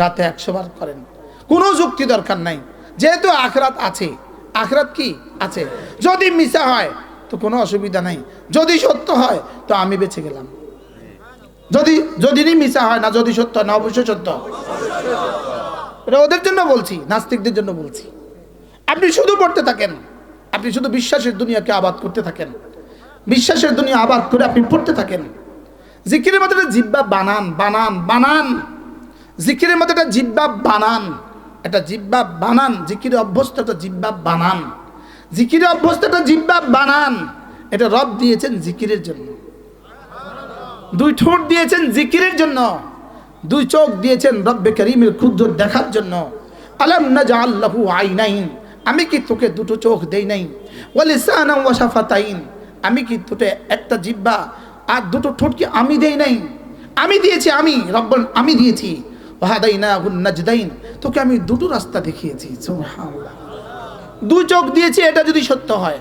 রাতে 100 বার করেন, কোনো যুক্তি দরকার নাই। যেহেতু আখিরাত আছে, আখিরাত কি আছে, যদি মিছা হয় তো কোনো অসুবিধা নাই, যদি সত্য হয় তো আমি বেঁচে গেলাম। যদি মিছা হয় না, যদি সত্য না, অবশ্যই সত্য। এটা ওদের জন্য বলছি, নাস্তিকদের জন্য বলছি। আপনি শুধু পড়তে থাকেন, আপনি শুধু বিশ্বাসের দুনিয়াকে আবাদ করতে থাকেন, বিশ্বাসের দুনিয়া আবাদ করে আপনি পড়তে থাকেন। জিকিরের মধ্যে একটা জিহ্বা বানান বানান বানান, জিকিরের মধ্যে একটা জিহ্বা বানান, একটা জিহ্বা বানান, জিকিরে অভ্যস্ত একটা জিহ্বা বানান, জিকিরে অভ্যস্ত একটা জিহ্বা বানান। এটা রব দিয়েছেন জিকিরের জন্য। 2 ঠোঁট দিয়েছেন জিকিরের জন্য, 2 চোখ দিয়েছেন রব্বে করিমের ক্ষুদ্র দেখার জন্য। আলাম নাজআল লাহু আইনাইন, আমি কি তোকে 2টো চোখ দেই নাই? ওয়া লিসানান ওয়া শাফাতাইন, আমি কি তোকে একটা জিহ্বা আর 2টো ঠোঁট কি আমি দেই নাই? আমি দিয়েছি, আমি রব্বুল, আমি দিয়েছি। ওয়া হাদাইনাহুন নাজদাইন, তোকে আমি 2টো রাস্তা দেখিয়েছি। সুবহানাল্লাহ। 2 চোখ দিয়েছি, এটা যদি সত্য হয়,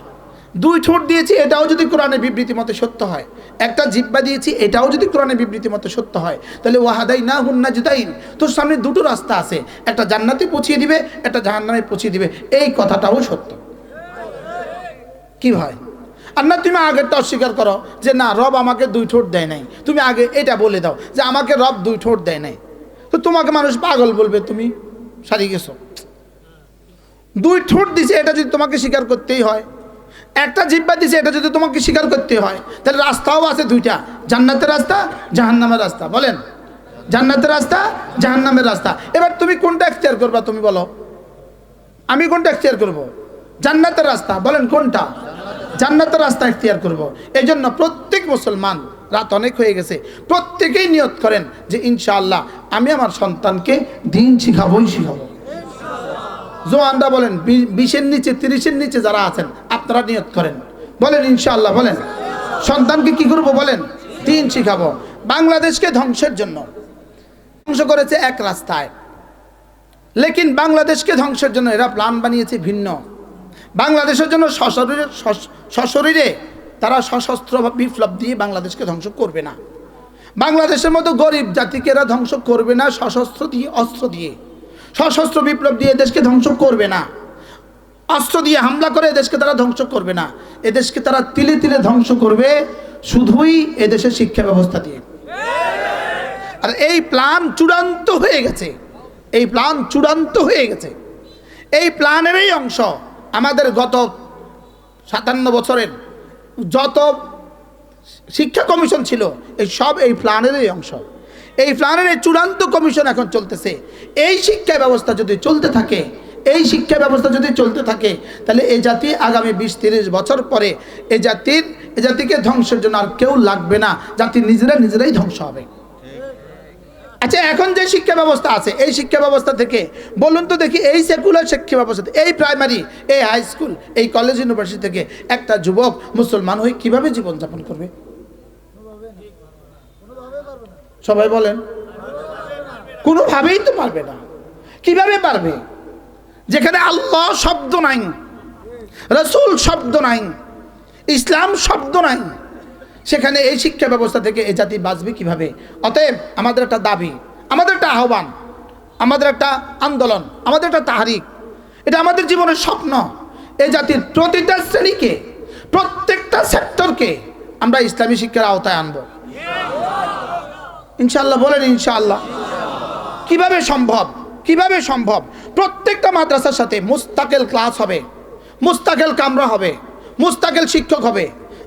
2 ঠোঁট দিয়েছি, এটাও যদি কোরআনের বিবৃতি মতে সত্য হয়, একটা জিহ্বা দিয়েছি, এটাও যদি কোরআনের বিবৃতি মতে সত্য হয়, তাহলে ওয়াহাদাইনাহুন নাজদাইন, তোর সামনে 2টো রাস্তা আছে, একটা জান্নাতে পৌঁছিয়ে দিবে, একটা জাহান্নামে পৌঁছিয়ে দিবে, এই কথাটাও সত্য। কি ভাই? আর না তুমি আগেরটা অস্বীকার করো যে না, রব আমাকে 2 ঠোঁট দেয় নাই, তুমি আগে এটা বলে দাও যে আমাকে রব 2 ঠোঁট দেয় নাই, তো তোমাকে মানুষ পাগল বলবে, তুমি সারিয়ে গেছো। 2 ঠোঁট দিছে, এটা যদি তোমাকে স্বীকার করতেই হয়, একটা জিহ্বা দিছে, এটা যদি তোমাকে স্বীকার করতে হয়, তাহলে রাস্তাও আছে 2টা, জান্নাতের রাস্তা, জাহান্নামের রাস্তা। বলেন, জান্নাতের রাস্তা, জাহান্নামের রাস্তা। এবার তুমি কোনটা এখতিয়ার করবা? তুমি বলো, আমি কোনটা এখতিয়ার করব? জান্নাতের রাস্তা। বলেন কোনটা? জান্নাতের রাস্তা এখতিয়ার করব। এই জন্য প্রত্যেক মুসলমান, রাত অনেক হয়ে গেছে, প্রত্যেকেই নিয়ত করেন যে ইনশাআল্লাহ আমি আমার সন্তানকে দিন শিখাবোই শিখাবো। জোয়ানরা বলেন, 20-এর নিচে 30-এর নিচে যারা আছেন আপনারা নিয়ত করেন, বলেন ইনশাআল্লাহ, বলেন সন্তানকে কি করব? বলেন দিন শিখাবো। বাংলাদেশকে ধ্বংসের জন্য ধ্বংস করেছে এক রাস্তায়, লেকিন বাংলাদেশকে ধ্বংসের জন্য এরা প্ল্যান বানিয়েছে ভিন্ন। বাংলাদেশের জন্য সশরীরে তারা সশস্ত্র বিপ্লব দিয়ে বাংলাদেশকে ধ্বংস করবে না। বাংলাদেশের মতো গরিব জাতিকে এরা ধ্বংস করবে না সশস্ত্র দিয়ে, অস্ত্র দিয়ে, সশস্ত্র বিপ্লব দিয়ে দেশকে ধ্বংস করবে না, অস্ত্র দিয়ে হামলা করে দেশকে তারা ধ্বংস করবে না। এদেশকে তারা তিলে তিলে ধ্বংস করবে শুধুই এদেশের শিক্ষা ব্যবস্থা দিয়ে। আর এই প্ল্যান চূড়ান্ত হয়ে গেছে, এই প্ল্যান চূড়ান্ত হয়ে গেছে। এই প্ল্যানেরই অংশ আমাদের গত 57 বছরের যত শিক্ষা কমিশন ছিল, এই সব এই প্ল্যানেরই অংশ। এই প্ল্যানের এই চূড়ান্ত কমিশন এখন চলতেছে। এই শিক্ষা ব্যবস্থা যদি চলতে থাকে, এই শিক্ষা ব্যবস্থা যদি চলতে থাকে, তাহলে এই জাতি আগামী 20-30 বছর পরে এই জাতিকে ধ্বংসের জন্য আর কেউ লাগবে না, জাতি নিজেরাই ধ্বংস হবে। আচ্ছা, এখন যে শিক্ষা ব্যবস্থা আছে, এই শিক্ষা ব্যবস্থা থেকে বলুন তো দেখি, এই সেকুলার শিক্ষা ব্যবস্থা, এই প্রাইমারি, এই হাই স্কুল, এই কলেজ, ইউনিভার্সিটি থেকে একটা যুবক মুসলমান হয়ে কিভাবে জীবনযাপন করবে? সবাই বলেন, কোনোভাবেই তো পারবে না। কিভাবে পারবে? যেখানে আল্লাহ শব্দ নাই, রসুল শব্দ নাই, ইসলাম শব্দ নাই, সেখানে এই শিক্ষা ব্যবস্থা থেকে এই জাতি বাঁচবে কিভাবে? অতএব আমাদের একটা দাবি, আমাদের একটা আহ্বান, আমাদের একটা আন্দোলন, আমাদের একটা তাহরিক, এটা আমাদের জীবনের স্বপ্ন। এই জাতির প্রতিটা শ্রেণীকে, প্রত্যেকটা সেক্টরকে আমরা ইসলামী শিক্ষার আওতায় আনবো ইনশাআল্লাহ। বলেন ইনশাআল্লাহ। কিভাবে সম্ভব? কিভাবে সম্ভব? প্রত্যেকটা মাদ্রাসার সাথে মুস্তাকিল ক্লাস হবে, মুস্তাকিল কামরা হবে, মুস্তাকিল শিক্ষক হবে,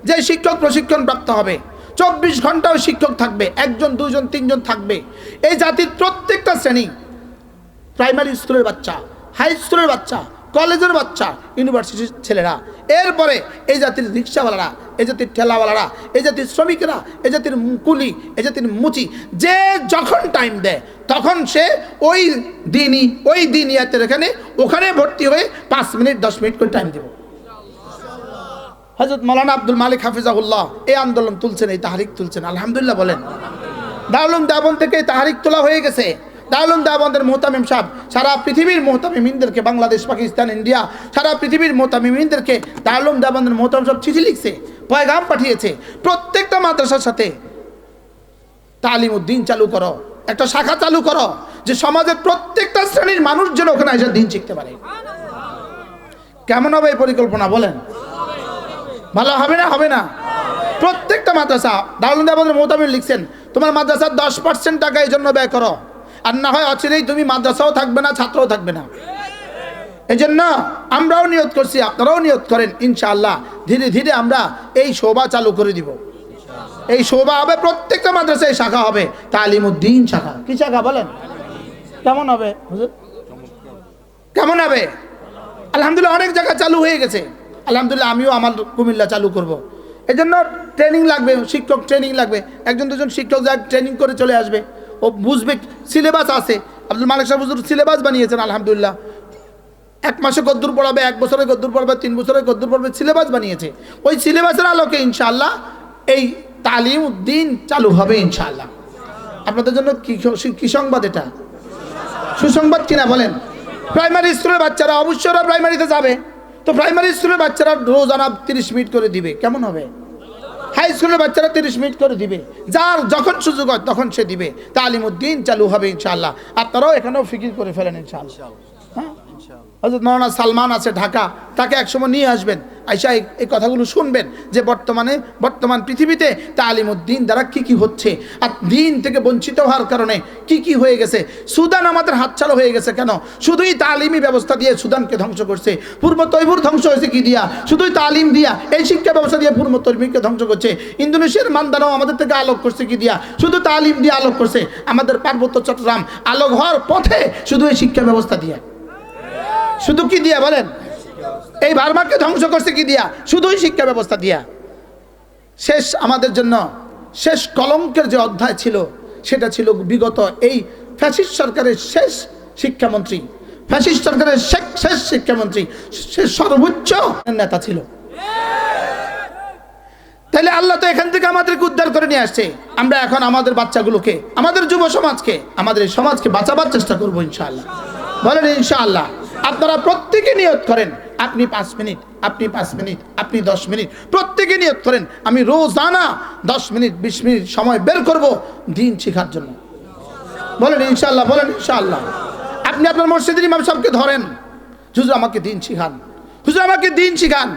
যে শিক্ষক প্রশিক্ষণ প্রাপ্ত হবে, 24 ঘন্টাও শিক্ষক থাকবে, 1জন 2জন 3জন থাকবে। এই জাতির প্রত্যেকটা শ্রেণী, প্রাইমারি স্কুলের বাচ্চা, হাই স্কুলের বাচ্চা, কলেজের বাচ্চা, ইউনিভার্সিটির ছেলেরা, এরপরে এই জাতির রিক্সাওয়ালারা, এই জাতির ঠেলাওয়ালারা, এই জাতির শ্রমিকরা, এই জাতির কুলি, এই জাতির মুচি, যে যখন টাইম দেয় তখন সে ওই দিনিয়াতের ওখানে ভর্তি হয়ে 5 মিনিট 10 মিনিট করে টাইম দেব। হযরত মাওলানা আব্দুল মালিক হাফিজাহুল্লাহ এই আন্দোলন তুলছেন, এই তাহরিক তুলছেন, আলহামদুলিল্লাহ বলেন। দারুল দেওবন্দ থেকে এই তাহরিক তোলা হয়ে গেছে। দারুল দেওবন্দের মুহতামিম সাহেব সারা পৃথিবীর মুহতামিমিনদেরকে, বাংলাদেশ, পাকিস্তান, ইন্ডিয়া, সারা পৃথিবীর মুহতামিমিনদেরকে দারুল দেওবন্দের মুহতামিম সাহেব চিঠি লিখছে, পয়গাম পাঠিয়েছে, প্রত্যেকটা মাদ্রাসার সাথে তালিম উদ্দিন চালু করো, একটা শাখা চালু করো, যে সমাজের প্রত্যেকটা শ্রেণীর মানুষ যেন ওখানে এসে দিন শিখতে পারে। কেমন হবে এই পরিকল্পনা বলেন? ভালো হবে না? হবে না? প্রত্যেকটা মাদ্রাসা, দারুল দেওবন্দের মোতামির লিখছেন, তোমার মাদ্রাসার 10% টাকা এই জন্য ব্যয় করো, আর না হয় অচিরেই তুমি মাদ্রাসাও থাকবে না, ছাত্রও থাকবে না। এই জন্য আমরাও নিয়ত করছি, আপনারাও নিয়ত করেন, ইনশাআল্লাহ ধীরে ধীরে আমরা এই শোভা চালু করে দিব। এই শোভা হবে প্রত্যেকটা মাদ্রাসায় শাখা হবে, তালিমউদ্দিন শাখা। কি শাখা বলেন? কেমন হবে হুজুর? কেমন হবে? আলহামদুলিল্লাহ অনেক জায়গা চালু হয়ে গেছে। আলহামদুলিল্লাহ আমিও আমার কুমিল্লা চালু করব। এই জন্য ট্রেনিং লাগবে, শিক্ষক ট্রেনিং লাগবে। একজন দুজন শিক্ষক যা ট্রেনিং করে চলে আসবে, ও বুঝবে। সিলেবাস আছে, আব্দুল মালিক সাহেব হুজুর সিলেবাস বানিয়েছেন আলহামদুলিল্লাহ। 1 মাসে গদ্দুর পড়াবে, 1 বছরে গদ্দুর পড়াবে, 3 বছরে গদ্দুর পড়াবে, সিলেবাস বানিয়েছে। ওই সিলেবাসের আলোকে ইনশাআল্লাহ এই তালিমউদ্দিন চালু হবে ইনশাআল্লাহ। আপনাদের জন্য কি সংবাদ? এটা সুসংবাদ কিনা বলেন? প্রাইমারি স্কুলের বাচ্চারা অবশ্যই ওরা প্রাইমারিতে যাবে, তো প্রাইমারি স্কুলের বাচ্চারা রোজানা 30 মিনিট করে দিবে, কেমন হবে? হাই স্কুলের বাচ্চারা 30 মিনিট করে দিবে, যার যখন সুযোগ হয় তখন সে দিবে। তালিমউদ্দিন চালু হবে ইনশাআল্লাহ। আপনারাও এখানেও ফিকির করে ফেলেন ইনশাআল্লাহ। হ্যাঁ, হযরত মাওলানা সালমান আছে ঢাকা, তাকে একসময় নিয়ে আসবেন, আইসা এই কথাগুলো শুনবেন যে বর্তমান পৃথিবীতে তালিমউদ্দিন দ্বারা কি হচ্ছে, আর দিন থেকে বঞ্চিত হওয়ার কারণে কি হয়ে গেছে। সুদান আমাদের হাতছাড়া হয়ে গেছে কেন? শুধুই তালিমি ব্যবস্থা দিয়ে সুদানকে ধ্বংস করছে। পূর্ব তৈমুর ধ্বংস হয়েছে কি দিয়া? শুধুই তালিম দিয়া। এই শিক্ষা ব্যবস্থা দিয়ে পূর্ব তৈমুরকে ধ্বংস করছে। ইন্দোনেশিয়ার মান্দানাও আমাদের থেকে আলোক করছে কি দিয়া? শুধু তালিম দিয়ে আলোক করছে। আমাদের পার্বত্য চট্টগ্রাম আলোক হওয়ার পথে শুধু এই শিক্ষা ব্যবস্থা দিয়ে। শুধু কি দিয়া বলেন? এই বার্মাকে ধ্বংস করছে কি দিয়া? শুধুই শিক্ষা ব্যবস্থা দিয়া। শেষ আমাদের জন্য শেষ কলঙ্কের যে অধ্যায় ছিল, সেটা ছিল বিগত এই ফ্যাসিস্ট সরকারের শেষ শিক্ষামন্ত্রী, ফ্যাসিস্ট সরকারের শেষ শিক্ষামন্ত্রী, সে সর্বোচ্চ নেতা ছিল। তাহলে আল্লাহ তো এখান থেকে আমাদেরকে উদ্ধার করে নিয়ে আসছে। আমরা এখন আমাদের বাচ্চাগুলোকে, আমাদের যুব সমাজকে, আমাদের এই সমাজকে বাঁচাবার চেষ্টা করবো ইনশাআল্লাহ। বলেন ইনশাআল্লাহ। আপনারা প্রত্যেকে নিয়ত করেন, আপনি 5 মিনিট, আপনি 5 মিনিট, আপনি 10 মিনিট, প্রত্যেকে নিয়ত করেন আমি রোজানা 10 মিনিট 20 মিনিট সময় বের করব দিন শেখার জন্য। বলেন ইনশাআল্লাহ, বলেন ইনশাআল্লাহ। আপনি আপনার মসজিদের ইমাম সাহেবকে ধরেন, হুজুর আমাকে দিন শিখান, হুজুর আমাকে দিন শিখান।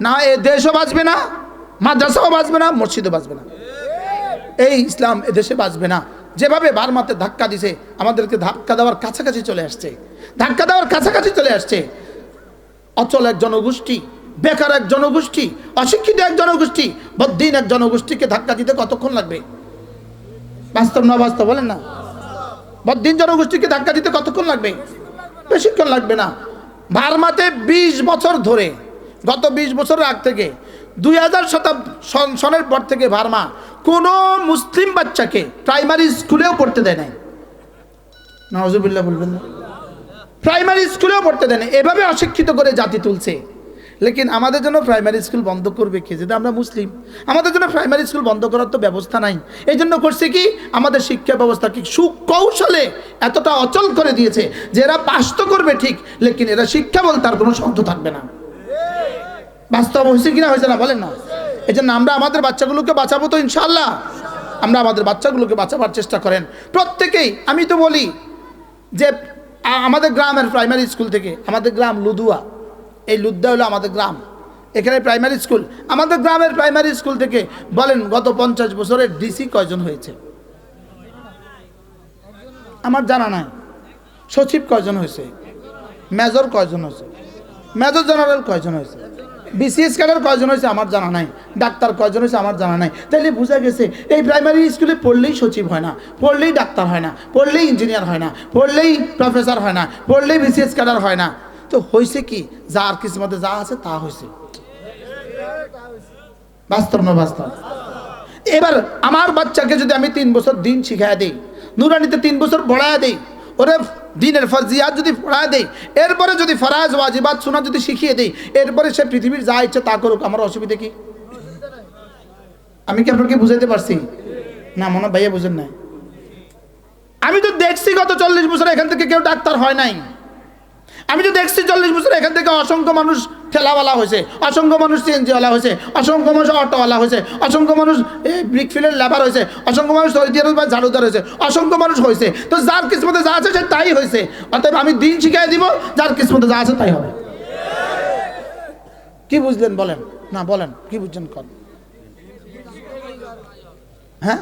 না এ দেশও বাঁচবে না, মাদ্রাসাও বাঁচবে না, মসজিদও বাঁচবে না, এই ইসলাম এ দেশে বাঁচবে না। যেভাবে বার্মাতে ধাক্কা দিছে, আমাদেরকে ধাক্কা দেওয়ার কাছাকাছি চলে আসছে, ধাক্কা দেওয়ার কাছাকাছি চলে আসছে। অচল এক জনগোষ্ঠী, বেকার এক জনগোষ্ঠী, অশিক্ষিত এক জনগোষ্ঠী, বদ্দিন এক জনগোষ্ঠীকে ধাক্কা দিতে কতক্ষণ লাগবে? বাস্তব না বাস্তব বলেন না? বদ্দিন জনগোষ্ঠীকে ধাক্কা দিতে কতক্ষণ লাগবে? বেশিক্ষণ লাগবে না। বার্মাতে 20 বছর ধরে, গত 20 বছরের আগ থেকে 2000 সনের পর থেকে বার্মা কোনো মুসলিম বাচ্চাকে প্রাইমারি স্কুলেও পড়তে দেয় নাই। নাউজুবিল্লাহ বলবেন না? প্রাইমারি স্কুলেও পড়তে দেয় না। এভাবে অশিক্ষিত করে জাতি তুলছে। লেকিন আমাদের জন্য প্রাইমারি স্কুল বন্ধ করবে কে? যেটা আমরা মুসলিম, আমাদের জন্য প্রাইমারি স্কুল বন্ধ করার তো ব্যবস্থা নাই। এই জন্য করছে কি, আমাদের শিক্ষা ব্যবস্থা কি সুকৌশলে এতটা অচল করে দিয়েছে যে এরা পাস তো করবে ঠিক, লেকিন এরা শিক্ষা বলতে তার কোনো শব্দ থাকবে না। বাস্তব হয়েছে কিনা? হয়েছে না বলেন না? এই জন্য আমরা আমাদের বাচ্চাগুলোকে বাঁচাবো তো ইনশাআল্লাহ। আমরা আমাদের বাচ্চাগুলোকে বাঁচাবার চেষ্টা করেন প্রত্যেকেই। আমি তো বলি যে আমাদের গ্রামের প্রাইমারি স্কুল থেকে, আমাদের গ্রাম লুদুয়া, এই লুদ্দা হলো আমাদের গ্রাম, এখানে প্রাইমারি স্কুল। আমাদের গ্রামের প্রাইমারি স্কুল থেকে বলেন গত 50 বছরের ডিসি কয়জন হয়েছে? আমার জানা নাই। সচিব কয়জন হয়েছে? মেজর কয়জন হয়েছে? মেজর জেনারেল কয়জন হয়েছে? বিসিএস ক্যাডার কয়জন হয়েছে? আমার জানা নাই। ডাক্তার কয়জন হয়েছে? আমার জানা নাই। তাইলে বোঝা গেছে এই প্রাইমারি স্কুলে পড়লেই সচিব হয় না, পড়লেই ডাক্তার হয় না, পড়লেই ইঞ্জিনিয়ার হয় না, পড়লেই প্রফেসর হয় না, পড়লেই বিসিএস ক্যাডার হয় না। তো হয়েছে কি, যার কিসমতে যা আছে তা হয়েছে। বাস্তব না বাস্তব? এবার আমার বাচ্চাকে যদি আমি 3 বছর দিন শিখাই দিই, নুরানিতে 3 বছর পড়ায় দিই, ওরে দিনের ফরজিয়াত যদি পড়ায় দেই, এরপরে যদি ফরাজ ওয়াজিবাত সুন্নাত যদি শিখিয়ে দেই, এরপরে সে পৃথিবীর যা ইচ্ছে তা করুক, আমার অসুবিধা কি? আমি কি আপনাকে বুঝাইতে পারছি না? মনে ভাইয়া বুঝেন নাই? আমি তো দেখছি গত 40 বছর এখান থেকে কেউ ডাক্তার হয় নাই। আমি তো দেখছি 40 বছর এখান থেকে অসংখ্য মানুষ ঠেলাওয়ালা হয়েছে, অসংখ্য মানুষ সিএনজিওয়ালা হয়েছে, অসংখ্য মানুষ অটোওয়ালা হয়েছে, অসংখ্য মানুষ ব্রিকফিল্ডের লেবার হয়েছে, অসংখ্য মানুষ ঝাড়ুদার হয়েছে, অসংখ্য মানুষ হয়েছে। তো যার কিসমতে যা আছে সে তাই হয়েছে। অতএব আমি দিন শিখাই দিব, যার কিসমতে যা আছে তাই হবে। কি বুঝলেন বলেন? না বলেন কি বুঝছেন কর। হ্যাঁ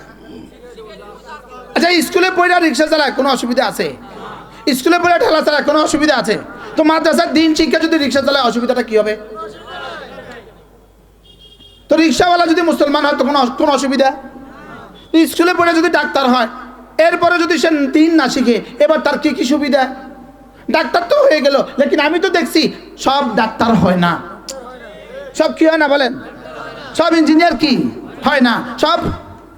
আচ্ছা, স্কুলে পড়ে রিক্সা চালায় কোনো অসুবিধা আছে? স্কুলে পড়ে ঠেলা চালায় কোনো অসুবিধা আছে? তো মাদ্রাসার দিন শিক্ষা যদি রিক্সা চালায় অসুবিধাটা কি হবে? তো রিক্সাওয়ালা যদি মুসলমান হয় তো কোনো অসুবিধা? স্কুলে পড়ে যদি ডাক্তার হয়, এরপরে যদি সে দিন না শিখে, এবার তার কি কি সুবিধা? ডাক্তার তো হয়ে গেল, লেকিন আমি তো দেখছি সব ডাক্তার হয় না। সব কি হয় না বলেন? সব ইঞ্জিনিয়ার কি হয় না, সব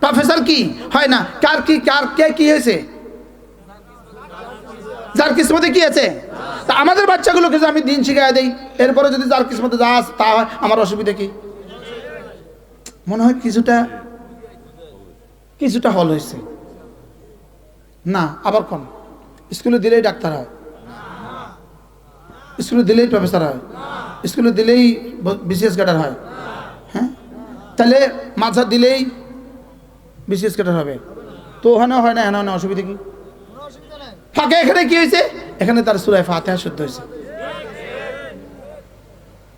প্রফেসর কি হয় না। কার কে কি হয়েছে? যার কিসমতে কি আছে। তা আমাদের বাচ্চাগুলোকে যে আমি দিন শিখাই দেই, এরপরে যদি যার কিসমতে যা আছে তা হয়, আমার অসুবিধা কি? মনে হয় কিছুটা হল হয়েছে না। আবার কোন স্কুলে দিলেই ডাক্তার হয়, স্কুলে দিলেই প্রফেসর হয়, স্কুলে দিলেই বিসিএস ক্যাডার হয়। হ্যাঁ, তাহলে মাঝা দিলেই বিসিএস ক্যাডার হবে। তো ওখানে হয় না, এখানে অসুবিধা কি? ফাঁকে এখানে কি হয়েছে? এখানে তার সূরা ফাতিহা শুদ্ধ হয়েছে।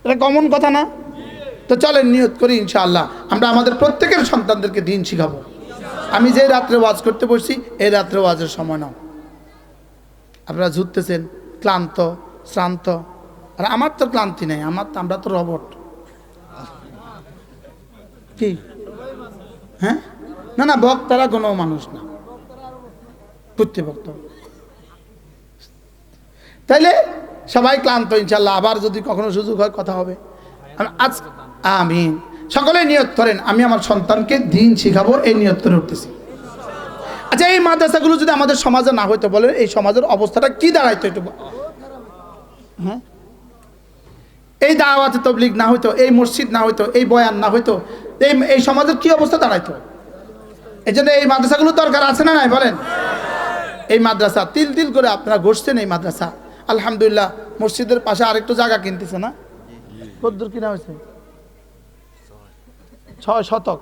এটা কমন কথা না? তো চলেন নিয়ত করি ইনশাআল্লাহ আমরা আমাদের প্রত্যেকের সন্তানদেরকে দিন শিখাবো। আমি যে রাত্রে ওয়াজ করতে বসছি, এই রাত্রে ওয়াজের সময় নাও। আপনারা ঝুঁকতেছেন, ক্লান্ত শ্রান্ত, আর আমার তো ক্লান্তি নেই, আমরা তো রবট। কি? হ্যাঁ, না বক্তারা কোনো মানুষ না, প্রত্যেক তাইলে সবাই ক্লান্ত। ইনশাল্লাহ আবার যদি কখনো সুযোগ হয় কথা হবে। আজ আমিন। সকলে নিয়ত করেন আমি আমার সন্তানকে দিন শিখাবো, এই নিয়ত করে উঠতেছি। আচ্ছা, এই মাদ্রাসাগুলো যদি আমাদের সমাজে না হইতো, বলেন এই সমাজের অবস্থাটা কি দাঁড়াইতো একটু? হ্যাঁ, এই দাওয়াতে তাবলীগ না হইতো, এই মসজিদ না হইতো, এই বয়ান না হইতো, এই সমাজের কি অবস্থা দাঁড়াইতো? এই জন্য এই মাদ্রাসাগুলো দরকার আছে না নাই বলেন? এই মাদ্রাসা তিল তিল করে আপনারা ঘষছেন। এই মাদ্রাসা আলহামদুলিল্লাহ মসজিদের পাশে আরেকটু জায়গা কিনতেছে না? কতদূর কিনা হয়েছে? 6 শতক।